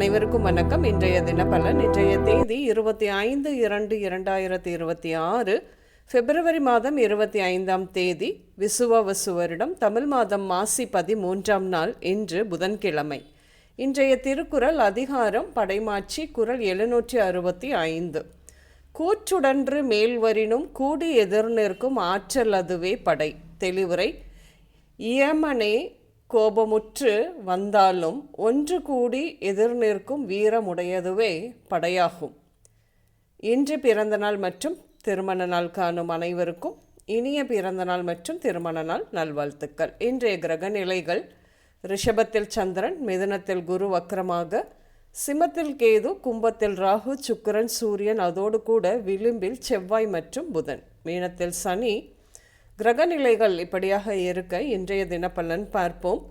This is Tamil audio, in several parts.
அனைவருக்கும் வணக்கம். இன்றைய தினப்பலன். இன்றைய தேதி 25/2/2026 பிப்ரவரி மாதம் 25ஆம் தேதி விசுவாவசு வருடம் தமிழ் மாதம் மாசி 13ஆம் நாள். இன்று புதன்கிழமை. இன்றைய திருக்குறள் அதிகாரம் படைமாட்சி, குறள் 765. கூற்றுடன்று மேல்வரினும் கூடி எதிர் நிற்கும் ஆற்றல் அதுவே படை. தெளிவுரை: இயமனே கோபமுற்று வந்தாலும் ஒன்று கூடி எதிர் நிற்கும் வீரமுடையதுவே படையாகும். இன்று பிறந்தநாள் மற்றும் திருமண நாள் காணும் அனைவருக்கும் இனிய பிறந்தநாள் மற்றும் திருமண நாள் நல்வாழ்த்துக்கள். இன்றைய கிரக நிலைகள்: ரிஷபத்தில் சந்திரன், மிதுனத்தில் குரு வக்ரமாக, சிம்மத்தில் கேது, கும்பத்தில் ராகு, சுக்கிரன், சூரியன், அதோடு கூட விளிம்பில் செவ்வாய் மற்றும் புதன், மீனத்தில் சனி. கிரக நிலைகள் இப்படியாக இருக்க இன்றைய தினப்பலன் பார்ப்போம்.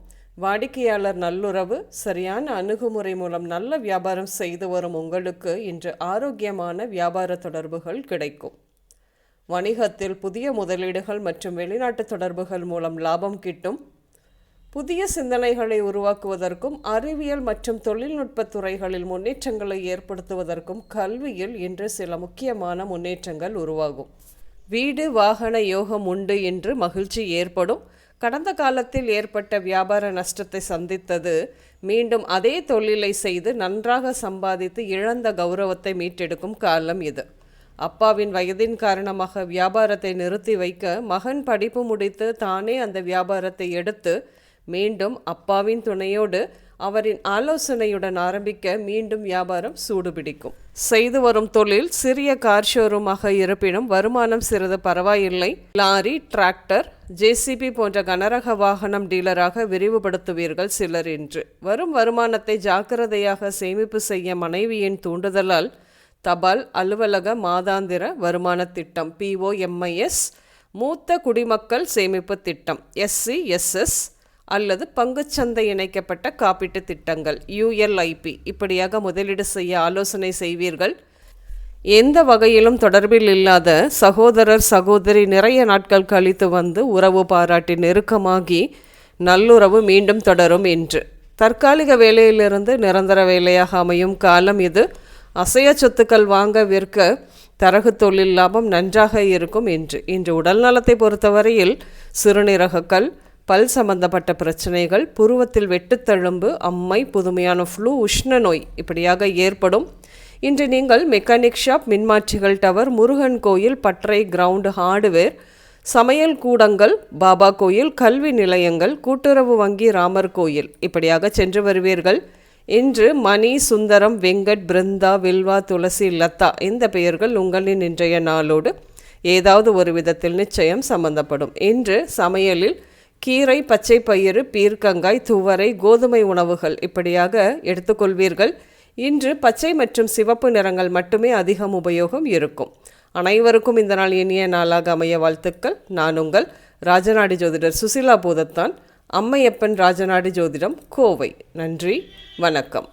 வாடிக்கையாளர் நல்லுறவு, சரியான அணுகுமுறை மூலம் நல்ல வியாபாரம் செய்து வரும் உங்களுக்கு இன்று ஆரோக்கியமான வியாபார தொடர்புகள் கிடைக்கும். வணிகத்தில் புதிய முதலீடுகள் மற்றும் வெளிநாட்டு தொடர்புகள் மூலம் லாபம் கிட்டும். புதிய சிந்தனைகளை உருவாக்குவதற்கும் அறிவியல் மற்றும் தொழில்நுட்ப துறைகளில் முன்னேற்றங்களை ஏற்படுத்துவதற்கும் கல்வியில் இன்று சில முக்கியமான முன்னேற்றங்கள் உருவாகும். வீடு வாகன யோகம் உண்டு என்று மகிழ்ச்சி ஏற்படும். கடந்த காலத்தில் ஏற்பட்ட வியாபார நஷ்டத்தை சந்தித்தது மீண்டும் அதே தொழிலை செய்து நன்றாக சம்பாதித்து இழந்த கௌரவத்தை மீட்டெடுக்கும் காலம் இது. அப்பாவின் வயதின் காரணமாக வியாபாரத்தை நிறுத்தி வைக்க மகன் படிப்பு முடித்து தானே அந்த வியாபாரத்தை எடுத்து மீண்டும் அப்பாவின் துணையோடு அவரின் ஆலோசனையுடன் ஆரம்பிக்க மீண்டும் வியாபாரம் சூடுபிடிக்கும். செய்து வரும் தொழில் சிறிய கார் ஷோரூமாக இருப்பினும் வருமானம் சிறிது பரவாயில்லை. லாரி, டிராக்டர், ஜேசிபி போன்ற கனரக வாகனம் டீலராக விரிவுபடுத்துவீர்கள் சிலர். இன்று வரும் வருமானத்தை ஜாக்கிரதையாக சேமிப்பு செய்ய மனைவியின் தூண்டுதலால் தபால் அலுவலக மாதாந்திர வருமான திட்டம் POMIS, மூத்த குடிமக்கள் சேமிப்பு திட்டம் SCSS அல்லது பங்குச்சந்தை இணைக்கப்பட்ட காப்பீட்டு திட்டங்கள் ULIP இப்படியாக முதலீடு செய்ய ஆலோசனை செய்வீர்கள். எந்த வகையிலும் தொடர்பில் இல்லாத சகோதரர் சகோதரி நிறைய நாட்கள் கழித்து வந்து உறவு பாராட்டி நெருக்கமாகி நல்லுறவு மீண்டும் தொடரும். என்று தற்காலிக வேலையிலிருந்து நிரந்தர வேலையாக அமையும் காலம் இது. அசைய சொத்துக்கள் வாங்க விற்க தரகு தொழில் லாபம் நன்றாக இருக்கும். இன்று உடல் நலத்தை பொறுத்தவரையில் சிறுநீரகக்கல், பல் சம்பந்தப்பட்ட பிரச்சனைகள், புருவத்தில் வெட்டுத்தழும்பு, அம்மை, புதுமையான ஃப்ளூ, உஷ்ண நோய் இப்படியாக ஏற்படும். இன்று நீங்கள் மெக்கானிக் ஷாப், மின்மாற்றிகள் டவர், முருகன் கோயில், பட்டறை கிரவுண்ட், ஹார்டுவேர், சமையல் கூடங்கள், பாபா கோயில், கல்வி நிலையங்கள், கூட்டுறவு வங்கி, ராமர் கோயில் இப்படியாக சென்று வருவீர்கள். இன்று மணி, சுந்தரம், வெங்கட், பிருந்தா, வில்வா, துளசி, லதா இந்த பெயர்கள் உங்களின் இன்றைய நாளோடு ஏதாவது ஒரு விதத்தில் நிச்சயம் சம்பந்தப்படும். இன்று சமையலில் கீரை, பச்சை பயிறு, பீர்க்கங்காய், துவரை, கோதுமை உணவுகள் இப்படியாக எடுத்துக்கொள்வீர்கள். இன்று பச்சை மற்றும் சிவப்பு நிறங்கள் மட்டுமே அதிகம் உபயோகம் இருக்கும். அனைவருக்கும் இந்த நாள் இனிய நாளாக அமைய வாழ்த்துக்கள். நான் உங்கள் ராஜநாடி ஜோதிடர் சுசிலா பூதத்தான், அம்மையப்பன் ராஜநாடி ஜோதிடம், கோவை. நன்றி, வணக்கம்.